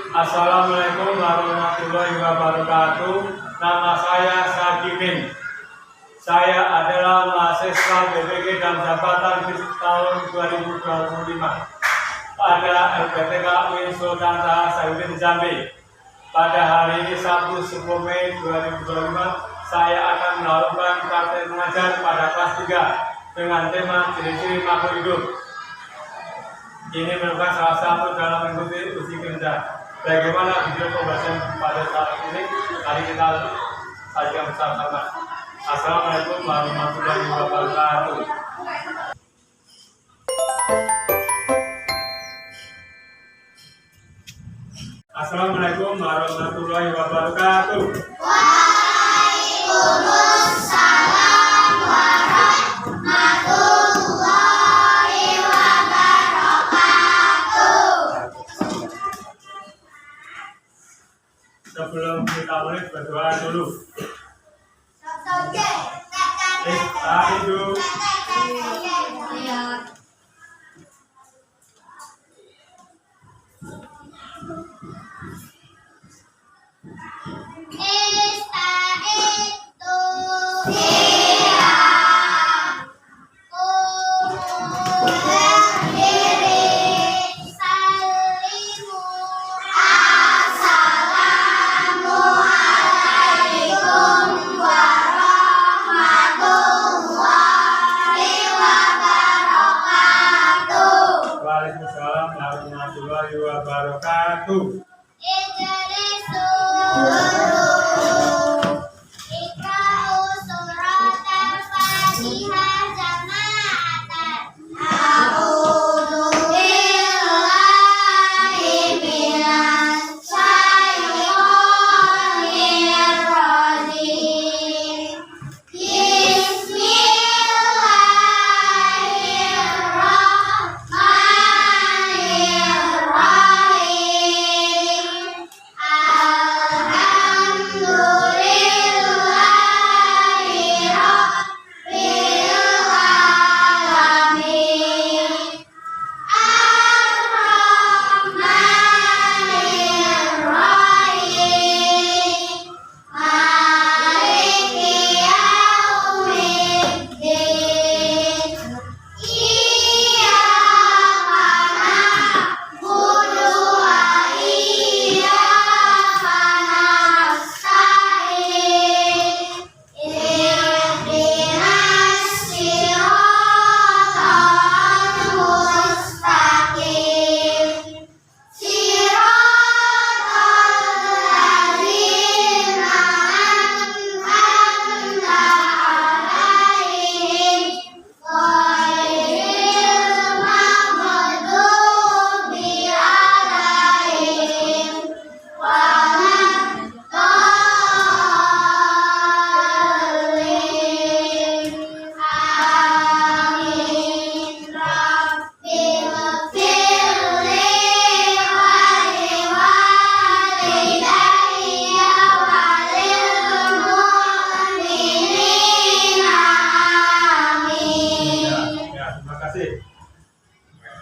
Assalamualaikum warahmatullahi wabarakatuh. Nama saya Sakimin. Saya adalah mahasiswa BPG dan jabatan di tahun 2025 pada LPTK UIN Sultan Sahasanuddin Jambi. Pada hari ini Sabtu 10 Mei 2025, saya akan melakukan praktek mengajar pada kelas 3 dengan tema ciri-ciri makhluk hidup. Ini merupakan salah satu dalam mengikuti uji kinerja. Bagaimana video pembahasan pada saat ini? Mari kita sajikan bersama-sama. Assalamualaikum warahmatullahi wabarakatuh. Assalamualaikum warahmatullahi wabarakatuh. Waalaikumsalam warahmatullahi wabarakatuh. Sebelum kita mulai berdoa dulu. Hidup. Waalaikumsalam warahmatullahi wabarakatuh.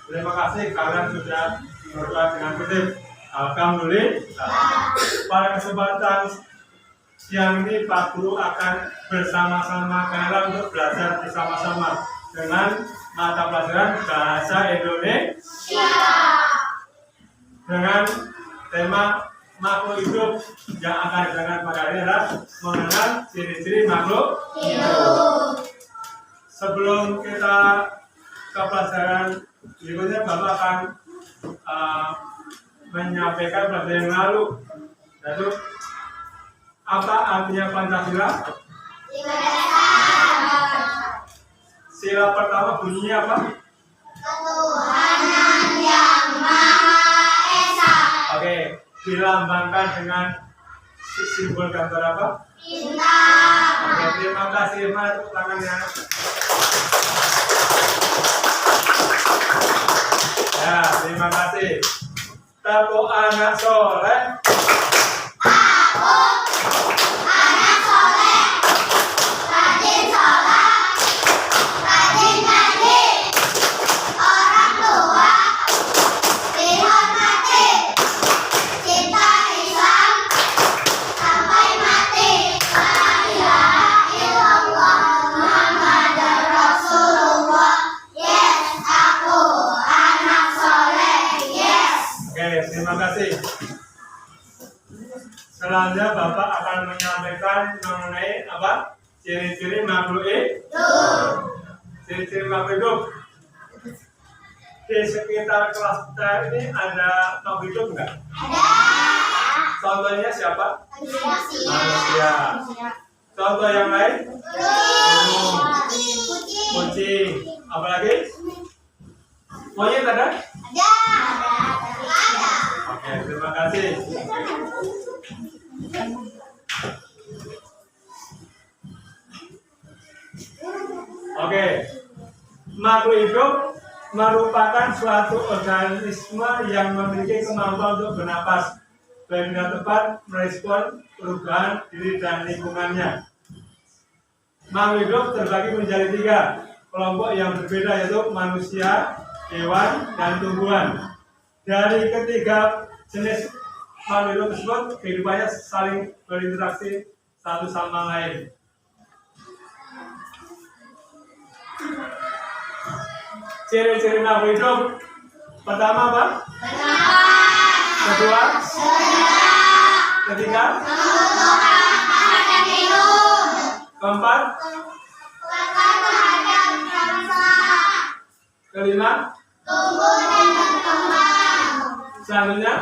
Terima kasih kalian sudah berdoa dengan kutip. Alhamdulillah. Pada kesempatan siang ini Pak Guru akan bersama-sama kalian untuk belajar bersama-sama dengan mata pelajaran Bahasa Indonesia dengan tema makhluk hidup yang akan dijelaskan pada hari ini adalah mengenal ciri-ciri makhluk hidup. Sebelum kita ke pelajaran berikutnya, Bapak akan menyampaikan pelajaran yang lalu, yaitu apa artinya Pancasila? Sila pertama bunyinya apa? Ketuhanan yang Maha Esa. Oke, dilambangkan dengan simbol gambar apa? Bintang. Oke, terima kasih. Mana tepuk tangannya? Ya, terima kasih. Tepuk anak soleh. Aku anak soleh, rajin sholat, rajin ngaji, orang tua dihormati, Oke, terima kasih. Selanjutnya Bapak akan menyampaikan mengenai apa? Ciri-ciri makhluk hidup. Ciri-ciri makhluk hidup. Di sekitar kelas kita ini ada makhluk hidup enggak? Ada. Contohnya siapa? Manusia. Manusia. Contoh yang lain? Burung. Kucing. Apalagi? Monyet ada? Ada. Ada. Oke, terima kasih. Oke, makhluk hidup merupakan suatu organisme yang memiliki kemampuan untuk bernapas, baik dengan tepat merespon perubahan diri dan lingkungannya. Makhluk hidup terbagi menjadi 3 kelompok yang berbeda, yaitu manusia, hewan, dan tumbuhan. Dari ketiga jenis makhluk hidup tersebut, kehidupannya saling berinteraksi satu sama lain. Ciri-ciri makhluk hidup pertama apa? Kedua? Ketiga? Keempat? Kelima? Selanjutnya?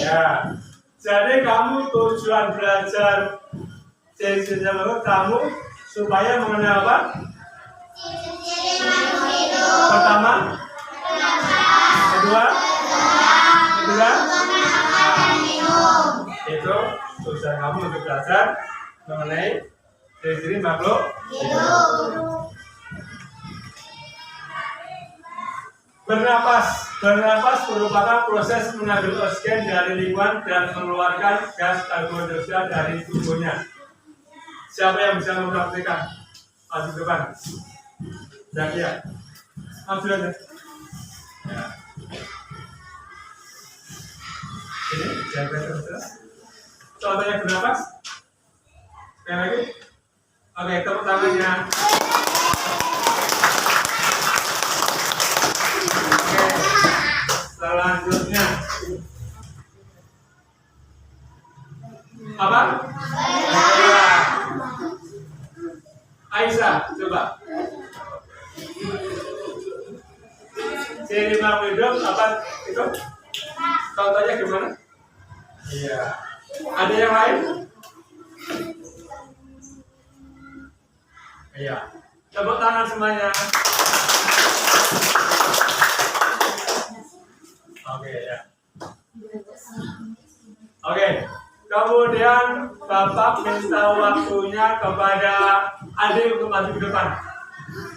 Ya. Jadi kamu tujuan belajar ciri-cirinya makhluk kamu supaya mengenal apa? Pertama, kedua, ketiga. Itu tujuan kamu untuk belajar mengenai ciri-ciri makhluk hidup. Bernapas merupakan proses mengambil oksigen dari lingkungan dan mengeluarkan gas karbon dioksida dari tubuhnya. Siapa yang bisa mempraktikkan? Maju depan. Zakia. Maju aja. Ya. Ini jaga terus. Contohnya bernapas. Sekali lagi. Oke, tepuk tangannya. Oke. Selanjutnya. Apa? Aisyah, coba. Ciri makhluk hidup apa itu? Contohnya gimana? Iya. Ada yang lain? Iya. Tepuk tangan semuanya. Oke ya. Oke. Kemudian Bapak minta waktunya kepada adik untuk maju ke depan.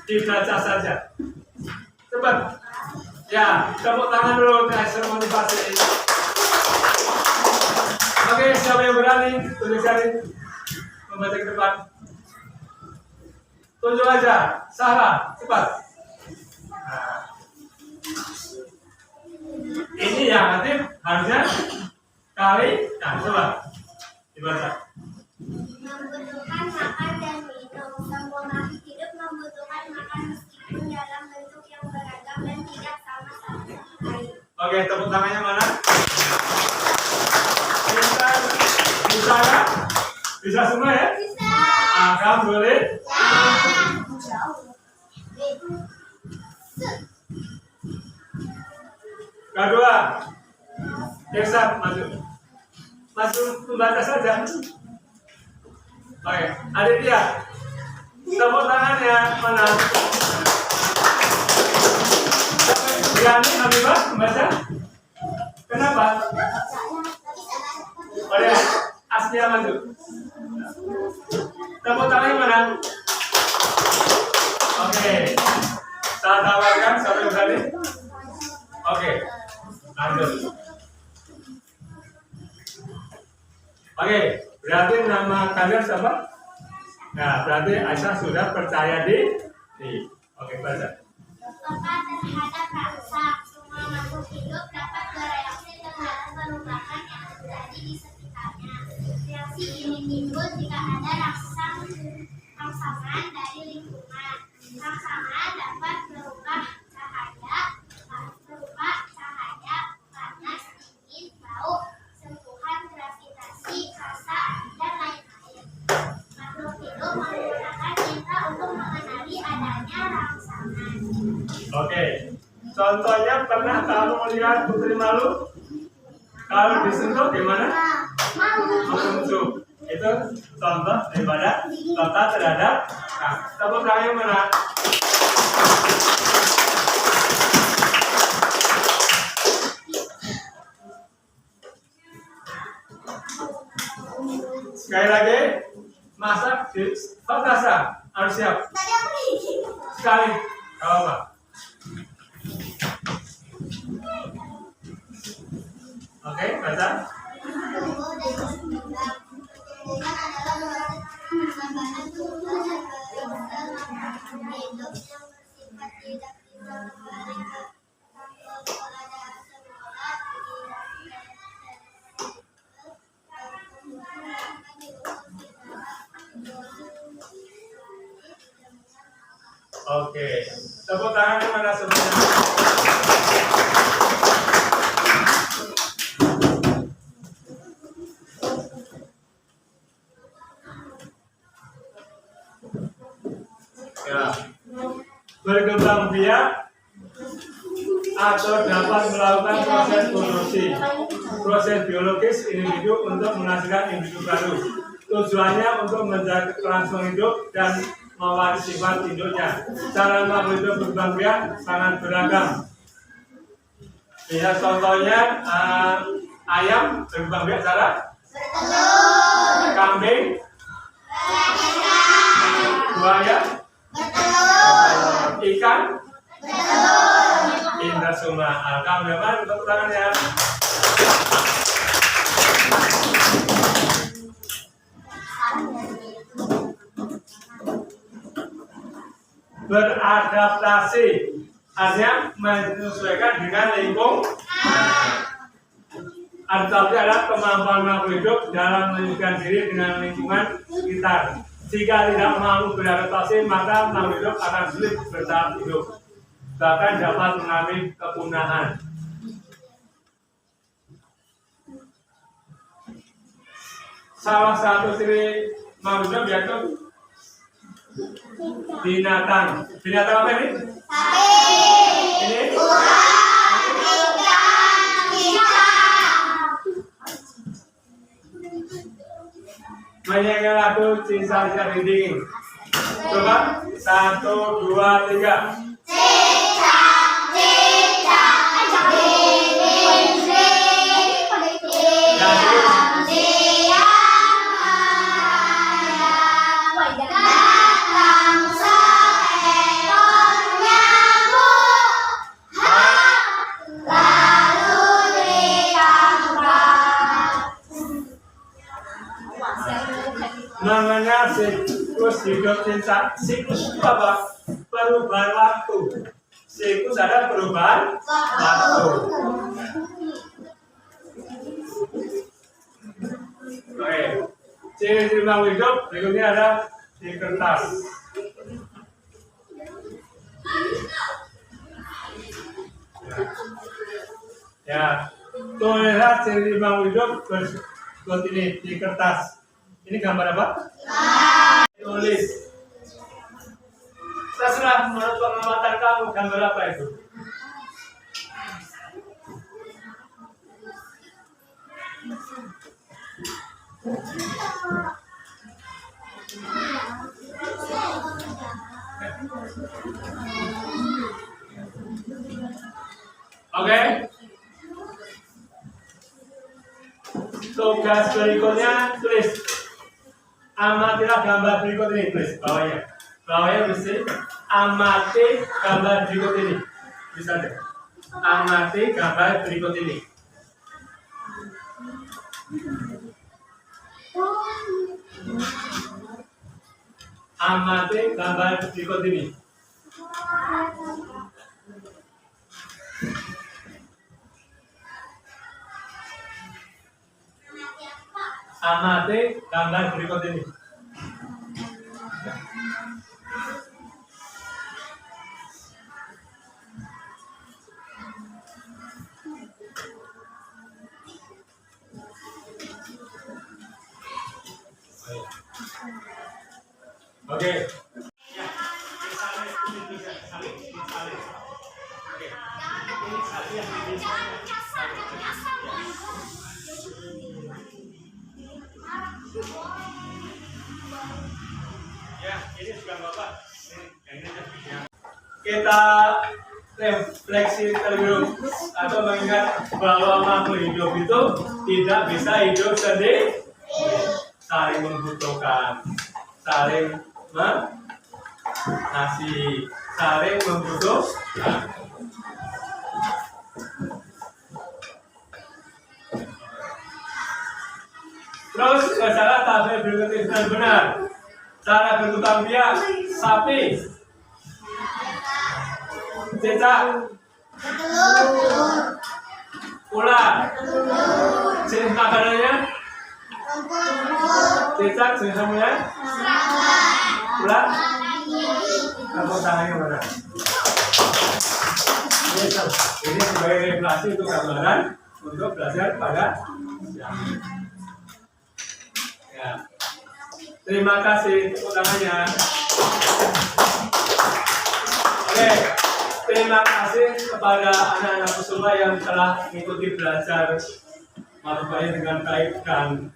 Dibaca saja. Cepat. Ya, tepuk tangan dulu untuk motivasi. Oke, siapa yang berani? Tunjuk jari. Membaca ke depan. Tunjuk aja. Sarah, cepat. Nah. Ini yang aktif harusnya kali. Nah, coba dibaca. Membutuhkan makan dan minum. Semua makhluk hidup membutuhkan makan meskipun dalam bentuk yang beragam dan tidak sama satu lain. Oke, tepuk tangannya mana? Bisa kan? Bisa semua ya? Bisa. Alhamdulillah. Kedua, Irsan maju. Maju membaca saja. Oke, Aditya. Tepuk tangannya mana? Berani Habibah membaca? Kenapa? Oleh Aslia maju. Tepuk tangannya mana? Oke. Saya tawarkan sampai berani. Oke. Lanjut. Oke, berarti nama kalian siapa? Nah, berarti Aisyah sudah percaya diri. Oke, baca. Peka terhadap rasa. Semua makhluk hidup dapat bereaksi terhadap perubahan yang terjadi di sekitarnya. Reaksi ini timbul jika ada rangsangan dari lingkungan. Rangsangan dapat berubah Oke. Contohnya pernah kamu melihat putri malu? Kalau disentuh gimana? Menunjuk. Itu contoh daripada tata terhadap tepuk tangan mana? Sekali lagi, masak di Tasa harus siap. Sekali, kalau apa? Oke, baca. Oke, tepuk tangannya mana semuanya? Ya, berkembang biak atau dapat melakukan proses evolusi, proses biologis individu untuk menghasilkan individu baru. Tujuannya untuk menjaga kelangsungan hidup dan mewarisi sifat induknya. Cara makhluk hidup berkembang biak sangat beragam. Lihat contohnya ayam berkembang biak cara kambing, buaya, ikan, indah semua. Alhamdulillah, tepuk tangannya. Beradaptasi artinya menyesuaikan dengan lingkungan. Adaptasi adalah kemampuan makhluk hidup dalam menyesuaikan diri dengan lingkungan sekitar. Jika tidak mampu beradaptasi, maka makhluk hidup akan sulit bertahan hidup, bahkan dapat mengalami kepunahan. Salah satu ciri makhluk hidup yaitu binatang. Binatang apa ini? Ini? Menyanyi lagu Cinta Reading. Coba 1, 2, 3. Namanya siklus hidup cinta. Siklus itu apa? Perubahan waktu. Siklus ada perubahan waktu. Oke. Ciri-ciri makhluk hidup berikutnya ada di kertas. Ya, tulislah ciri makhluk hidup berikut ini di kertas. Ini gambar apa? Tulis. Terserah menurut pengamatan kamu gambar apa itu? Oke. Tugas berikutnya tulis. Amatilah gambar berikut ini, tulis bawahnya. Bawahnya mesti amati gambar berikut ini. Bisa deh. Amati gambar berikut ini. Amati gambar berikut ini. Amati gambar berikut ini. Oke. Ya, disalin. kita refleksi terlebih dahulu atau mengingat bahwa makhluk hidup itu tidak bisa hidup sendiri, saling membutuhkan, saling mengasihi, saling membutuhkan. Terus bacalah tabel berikut ini dengan benar. Cara bertukang biak sapi, cicak, ular, jenis makanannya, cicak jenis semuanya, ular, tepuk tangannya mana? Ini sebagai refleksi untuk gambaran untuk belajar pada siang. Ya. Terima kasih tepuk tangannya. Oke, terima kasih kepada anak-anak semua yang telah mengikuti belajar matematika dengan baik dan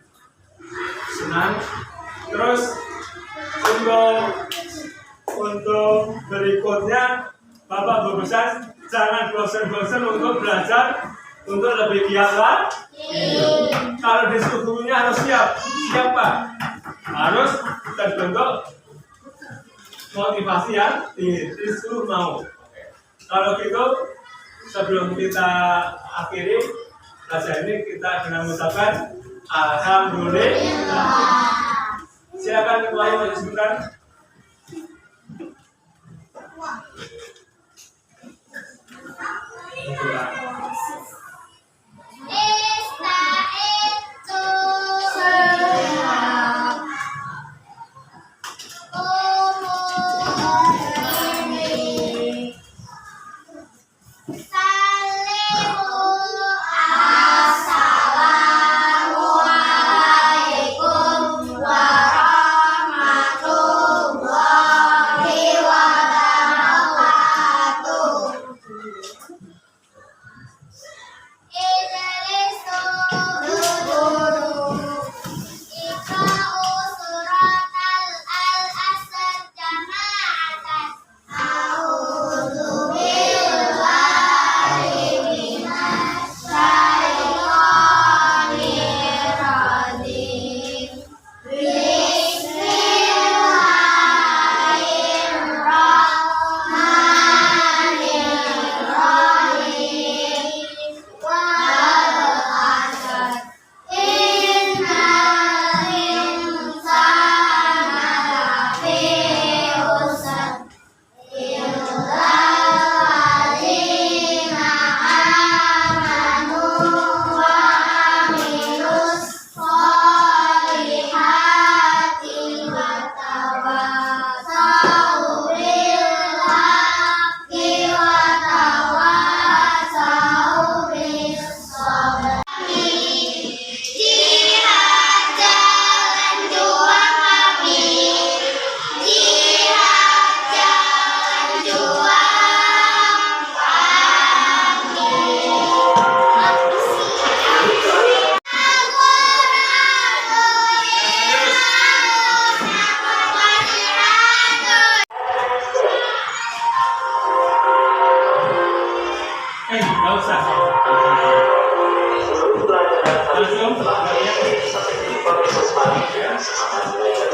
senang. Terus untuk berikutnya Bapak berusaha jangan bosan-bosan untuk belajar untuk lebih giat lagi. Kalau disuruh gurunya harus siap Pak. Harus terbentuk motivasi yang disuruh mau. Kalau gitu sebelum kita akhiri pelajaran ini kita dengan mengucapkan alhamdulillah. Silakan ketuanya maju sebentar. Langsung